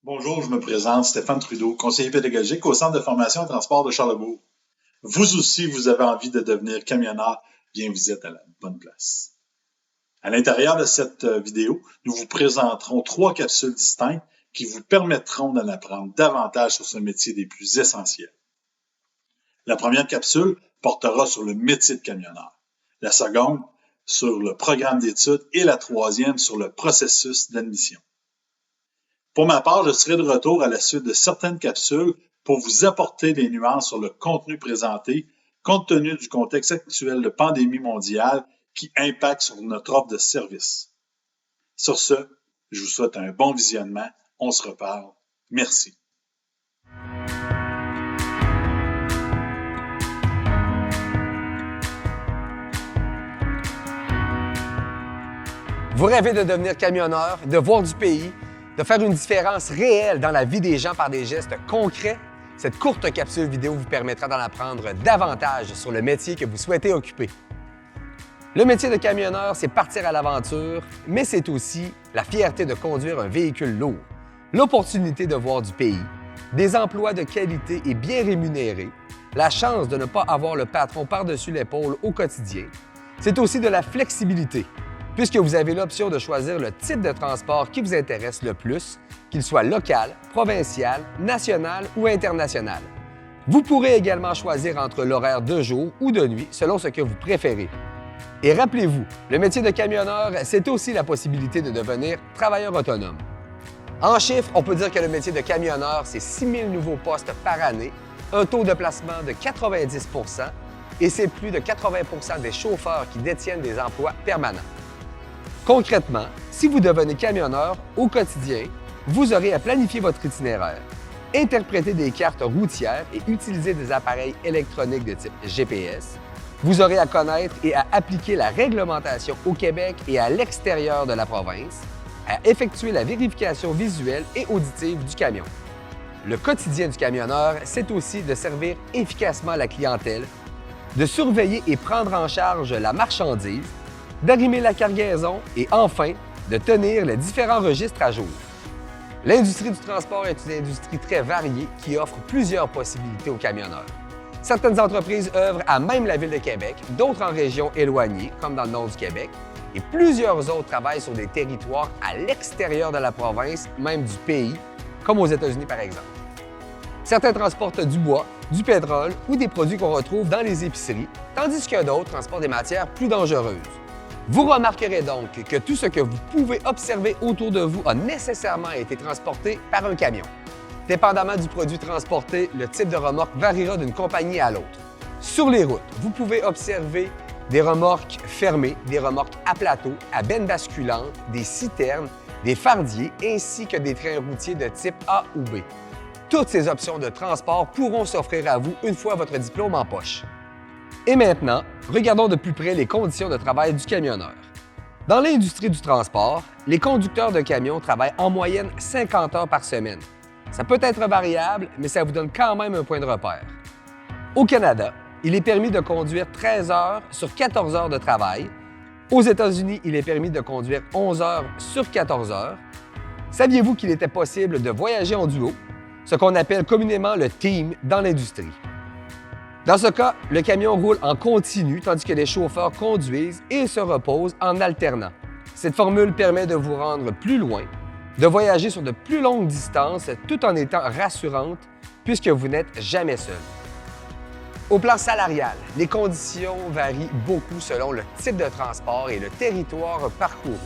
Bonjour, je me présente, Stéphane Trudeau, conseiller pédagogique au Centre de formation et transport de Charlebourg. Vous aussi, vous avez envie de devenir camionneur, bien vous êtes à la bonne place. À l'intérieur de cette vidéo, nous vous présenterons 3 capsules distinctes qui vous permettront d'en apprendre davantage sur ce métier des plus essentiels. La première capsule portera sur le métier de camionneur, la seconde sur le programme d'études et la troisième sur le processus d'admission. Pour ma part, je serai de retour à la suite de certaines capsules pour vous apporter des nuances sur le contenu présenté, compte tenu du contexte actuel de pandémie mondiale qui impacte sur notre offre de services. Sur ce, je vous souhaite un bon visionnement. On se reparle. Merci. Vous rêvez de devenir camionneur, de voir du pays, de faire une différence réelle dans la vie des gens par des gestes concrets? Cette courte capsule vidéo vous permettra d'en apprendre davantage sur le métier que vous souhaitez occuper. Le métier de camionneur, c'est partir à l'aventure, mais c'est aussi la fierté de conduire un véhicule lourd, l'opportunité de voir du pays, des emplois de qualité et bien rémunérés, la chance de ne pas avoir le patron par-dessus l'épaule au quotidien. C'est aussi de la flexibilité, puisque vous avez l'option de choisir le type de transport qui vous intéresse le plus, qu'il soit local, provincial, national ou international. Vous pourrez également choisir entre l'horaire de jour ou de nuit selon ce que vous préférez. Et rappelez-vous, le métier de camionneur, c'est aussi la possibilité de devenir travailleur autonome. En chiffres, on peut dire que le métier de camionneur, c'est 6 000 nouveaux postes par année, un taux de placement de 90 % et c'est plus de 80 % des chauffeurs qui détiennent des emplois permanents. Concrètement, si vous devenez camionneur au quotidien, vous aurez à planifier votre itinéraire, interpréter des cartes routières et utiliser des appareils électroniques de type GPS. Vous aurez à connaître et à appliquer la réglementation au Québec et à l'extérieur de la province, à effectuer la vérification visuelle et auditive du camion. Le quotidien du camionneur, c'est aussi de servir efficacement la clientèle, de surveiller et prendre en charge la marchandise, d'arrimer la cargaison et enfin, de tenir les différents registres à jour. L'industrie du transport est une industrie très variée qui offre plusieurs possibilités aux camionneurs. Certaines entreprises œuvrent à même la Ville de Québec, d'autres en régions éloignées, comme dans le nord du Québec, et plusieurs autres travaillent sur des territoires à l'extérieur de la province, même du pays, comme aux États-Unis par exemple. Certains transportent du bois, du pétrole ou des produits qu'on retrouve dans les épiceries, tandis que d'autres transportent des matières plus dangereuses. Vous remarquerez donc que tout ce que vous pouvez observer autour de vous a nécessairement été transporté par un camion. Dépendamment du produit transporté, le type de remorque variera d'une compagnie à l'autre. Sur les routes, vous pouvez observer des remorques fermées, des remorques à plateau, à benne basculante, des citernes, des fardiers ainsi que des trains routiers de type A ou B. Toutes ces options de transport pourront s'offrir à vous une fois votre diplôme en poche. Et maintenant, regardons de plus près les conditions de travail du camionneur. Dans l'industrie du transport, les conducteurs de camions travaillent en moyenne 50 heures par semaine. Ça peut être variable, mais ça vous donne quand même un point de repère. Au Canada, il est permis de conduire 13 heures sur 14 heures de travail. Aux États-Unis, il est permis de conduire 11 heures sur 14 heures. Saviez-vous qu'il était possible de voyager en duo, ce qu'on appelle communément le team dans l'industrie? Dans ce cas, le camion roule en continu tandis que les chauffeurs conduisent et se reposent en alternant. Cette formule permet de vous rendre plus loin, de voyager sur de plus longues distances tout en étant rassurante puisque vous n'êtes jamais seul. Au plan salarial, les conditions varient beaucoup selon le type de transport et le territoire parcouru.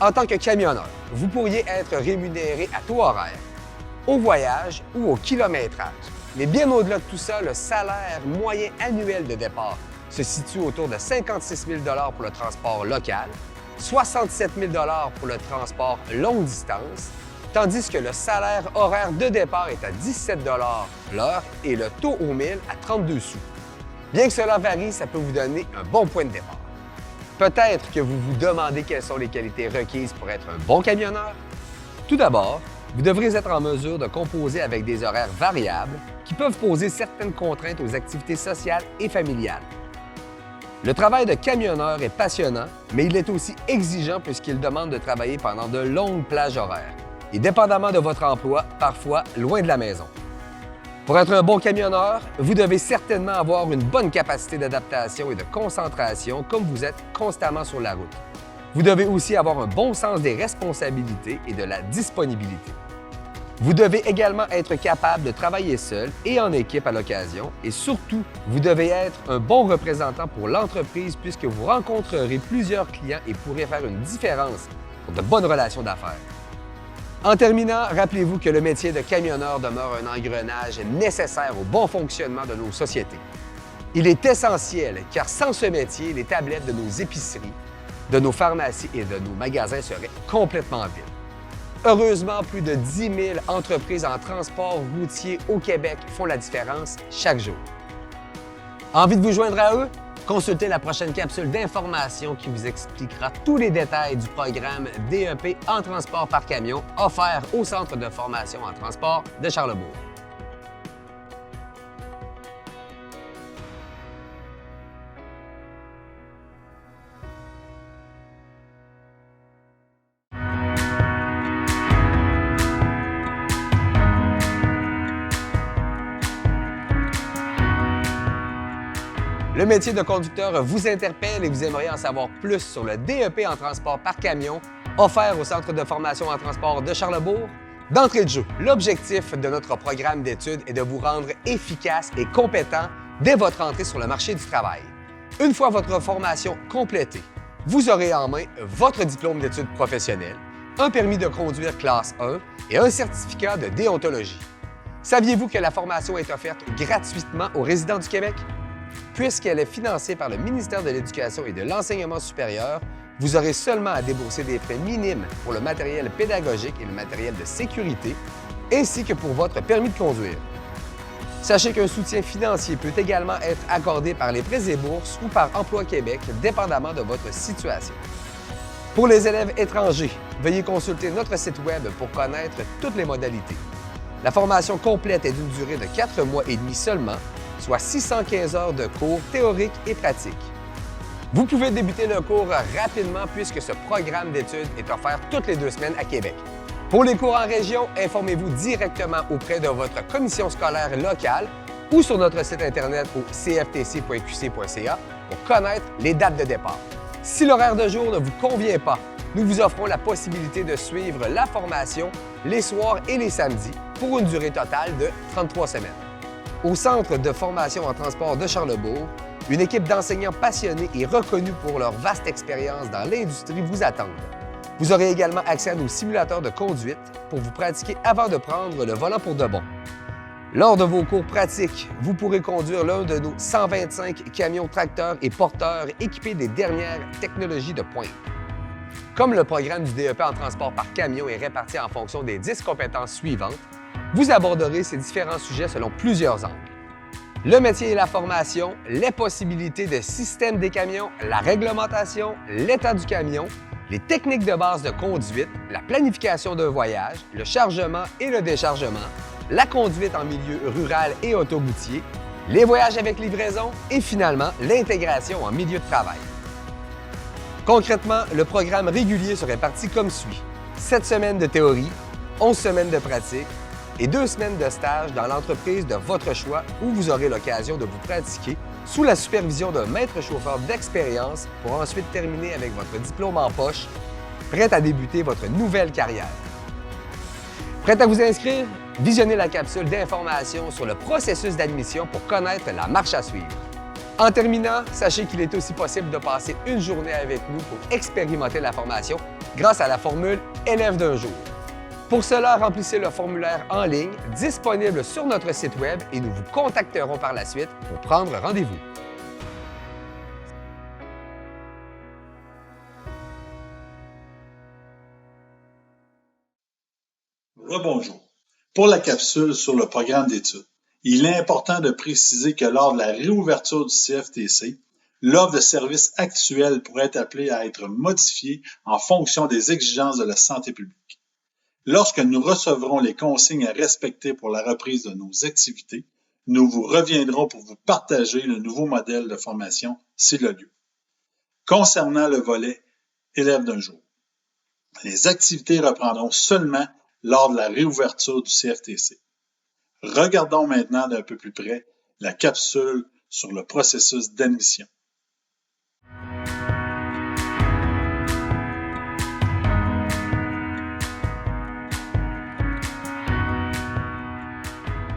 En tant que camionneur, vous pourriez être rémunéré à taux horaire, au voyage ou au kilométrage. Mais bien au-delà de tout ça, le salaire moyen annuel de départ se situe autour de 56 000 $ pour le transport local, 67 000 $ pour le transport longue distance, tandis que le salaire horaire de départ est à 17 $ l'heure et le taux au 1000 à 32 sous. Bien que cela varie, ça peut vous donner un bon point de départ. Peut-être que vous vous demandez quelles sont les qualités requises pour être un bon camionneur. Tout d'abord, vous devrez être en mesure de composer avec des horaires variables qui peuvent poser certaines contraintes aux activités sociales et familiales. Le travail de camionneur est passionnant, mais il est aussi exigeant puisqu'il demande de travailler pendant de longues plages horaires. et dépendamment de votre emploi, parfois loin de la maison. Pour être un bon camionneur, vous devez certainement avoir une bonne capacité d'adaptation et de concentration comme vous êtes constamment sur la route. Vous devez aussi avoir un bon sens des responsabilités et de la disponibilité. Vous devez également être capable de travailler seul et en équipe à l'occasion et surtout, vous devez être un bon représentant pour l'entreprise puisque vous rencontrerez plusieurs clients et pourrez faire une différence pour de bonnes relations d'affaires. En terminant, rappelez-vous que le métier de camionneur demeure un engrenage nécessaire au bon fonctionnement de nos sociétés. Il est essentiel car sans ce métier, les tablettes de nos épiceries, de nos pharmacies et de nos magasins seraient complètement vides. Heureusement, plus de 10 000 entreprises en transport routier au Québec font la différence chaque jour. Envie de vous joindre à eux? Consultez la prochaine capsule d'information qui vous expliquera tous les détails du programme DEP en transport par camion offert au Centre de formation en transport de Charlebourg. Le métier de conducteur vous interpelle et vous aimeriez en savoir plus sur le DEP en transport par camion offert au Centre de formation en transport de Charlebourg? D'entrée de jeu, l'objectif de notre programme d'études est de vous rendre efficace et compétent dès votre entrée sur le marché du travail. Une fois votre formation complétée, vous aurez en main votre diplôme d'études professionnelles, un permis de conduire classe 1 et un certificat de déontologie. Saviez-vous que la formation est offerte gratuitement aux résidents du Québec? Puisqu'elle est financée par le ministère de l'Éducation et de l'Enseignement supérieur, vous aurez seulement à débourser des frais minimes pour le matériel pédagogique et le matériel de sécurité, ainsi que pour votre permis de conduire. Sachez qu'un soutien financier peut également être accordé par les prêts et bourses ou par Emploi Québec, dépendamment de votre situation. Pour les élèves étrangers, veuillez consulter notre site Web pour connaître toutes les modalités. La formation complète est d'une durée de 4 mois et demi seulement, soit 615 heures de cours théoriques et pratiques. Vous pouvez débuter le cours rapidement puisque ce programme d'études est offert toutes les 2 semaines à Québec. Pour les cours en région, informez-vous directement auprès de votre commission scolaire locale ou sur notre site Internet au cftc.qc.ca pour connaître les dates de départ. Si l'horaire de jour ne vous convient pas, nous vous offrons la possibilité de suivre la formation les soirs et les samedis pour une durée totale de 33 semaines. Au Centre de formation en transport de Charlebourg, une équipe d'enseignants passionnés et reconnus pour leur vaste expérience dans l'industrie vous attendent. Vous aurez également accès à nos simulateurs de conduite pour vous pratiquer avant de prendre le volant pour de bon. Lors de vos cours pratiques, vous pourrez conduire l'un de nos 125 camions tracteurs et porteurs équipés des dernières technologies de pointe. Comme le programme du DEP en transport par camion est réparti en fonction des 10 compétences suivantes, vous aborderez ces différents sujets selon plusieurs angles. Le métier et la formation, les possibilités de système des camions, la réglementation, l'état du camion, les techniques de base de conduite, la planification d'un voyage, le chargement et le déchargement, la conduite en milieu rural et autoroutier, les voyages avec livraison et finalement l'intégration en milieu de travail. Concrètement, le programme régulier serait parti comme suit. 7 semaines de théorie, 11 semaines de pratique, et 2 semaines de stage dans l'entreprise de votre choix où vous aurez l'occasion de vous pratiquer sous la supervision d'un maître chauffeur d'expérience pour ensuite terminer avec votre diplôme en poche, prêt à débuter votre nouvelle carrière. Prêt à vous inscrire? Visionnez la capsule d'information sur le processus d'admission pour connaître la marche à suivre. En terminant, sachez qu'il est aussi possible de passer une journée avec nous pour expérimenter la formation grâce à la formule « Élève d'un jour ». Pour cela, remplissez le formulaire en ligne disponible sur notre site Web et nous vous contacterons par la suite pour prendre rendez-vous. Rebonjour. Pour la capsule sur le programme d'études, il est important de préciser que lors de la réouverture du CFTC, l'offre de services actuelle pourrait être appelée à être modifiée en fonction des exigences de la santé publique. Lorsque nous recevrons les consignes à respecter pour la reprise de nos activités, nous vous reviendrons pour vous partager le nouveau modèle de formation s'il a lieu. Concernant le volet élève d'un jour, les activités reprendront seulement lors de la réouverture du CFTC. Regardons maintenant d'un peu plus près la capsule sur le processus d'admission.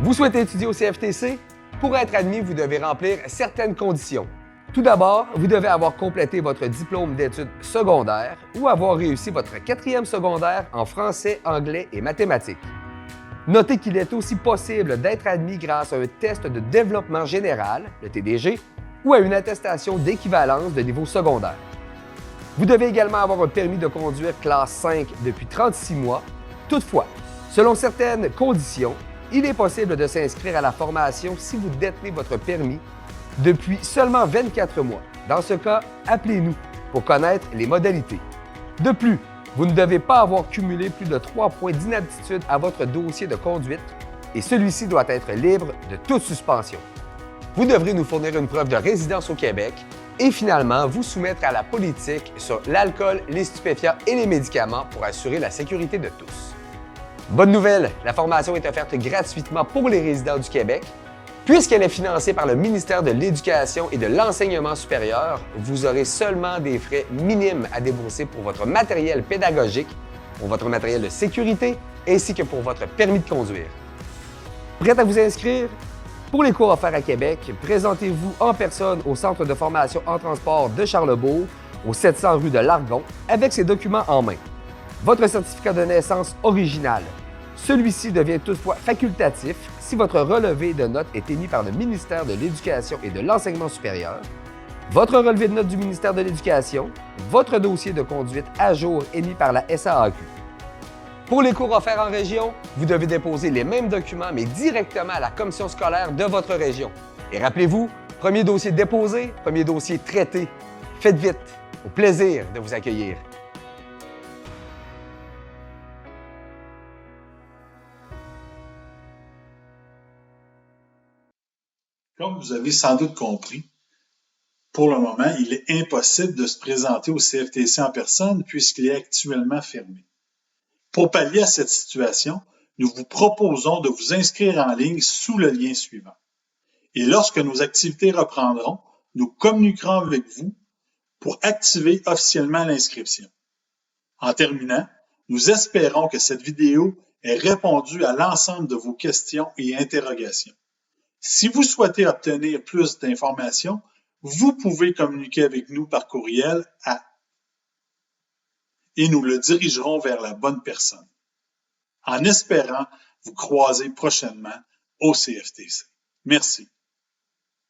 Vous souhaitez étudier au CFTC? Pour être admis, vous devez remplir certaines conditions. Tout d'abord, vous devez avoir complété votre diplôme d'études secondaires ou avoir réussi votre 4e secondaire en français, anglais et mathématiques. Notez qu'il est aussi possible d'être admis grâce à un test de développement général, le TDG, ou à une attestation d'équivalence de niveau secondaire. Vous devez également avoir un permis de conduire classe 5 depuis 36 mois. Toutefois, selon certaines conditions, il est possible de s'inscrire à la formation si vous détenez votre permis depuis seulement 24 mois. Dans ce cas, appelez-nous pour connaître les modalités. De plus, vous ne devez pas avoir cumulé plus de 3 points d'inaptitude à votre dossier de conduite et celui-ci doit être libre de toute suspension. Vous devrez nous fournir une preuve de résidence au Québec et finalement vous soumettre à la politique sur l'alcool, les stupéfiants et les médicaments pour assurer la sécurité de tous. Bonne nouvelle, la formation est offerte gratuitement pour les résidents du Québec. Puisqu'elle est financée par le ministère de l'Éducation et de l'Enseignement supérieur, vous aurez seulement des frais minimes à débourser pour votre matériel pédagogique, pour votre matériel de sécurité ainsi que pour votre permis de conduire. Prêt à vous inscrire? Pour les cours offerts à Québec, présentez-vous en personne au Centre de formation en transport de Charlebourg, au 700 rue de Largon, avec ses documents en main. Votre certificat de naissance original. Celui-ci devient toutefois facultatif si votre relevé de notes est émis par le ministère de l'Éducation et de l'Enseignement supérieur, votre relevé de notes du ministère de l'Éducation, votre dossier de conduite à jour émis par la SAAQ. Pour les cours offerts en région, vous devez déposer les mêmes documents, mais directement à la commission scolaire de votre région. Et rappelez-vous, premier dossier déposé, premier dossier traité. Faites vite, au plaisir de vous accueillir. Comme vous avez sans doute compris, pour le moment, il est impossible de se présenter au CFTC en personne puisqu'il est actuellement fermé. Pour pallier à cette situation, nous vous proposons de vous inscrire en ligne sous le lien suivant. Et lorsque nos activités reprendront, nous communiquerons avec vous pour activer officiellement l'inscription. En terminant, nous espérons que cette vidéo ait répondu à l'ensemble de vos questions et interrogations. Si vous souhaitez obtenir plus d'informations, vous pouvez communiquer avec nous par courriel et nous le dirigerons vers la bonne personne. En espérant vous croiser prochainement au CFTC. Merci.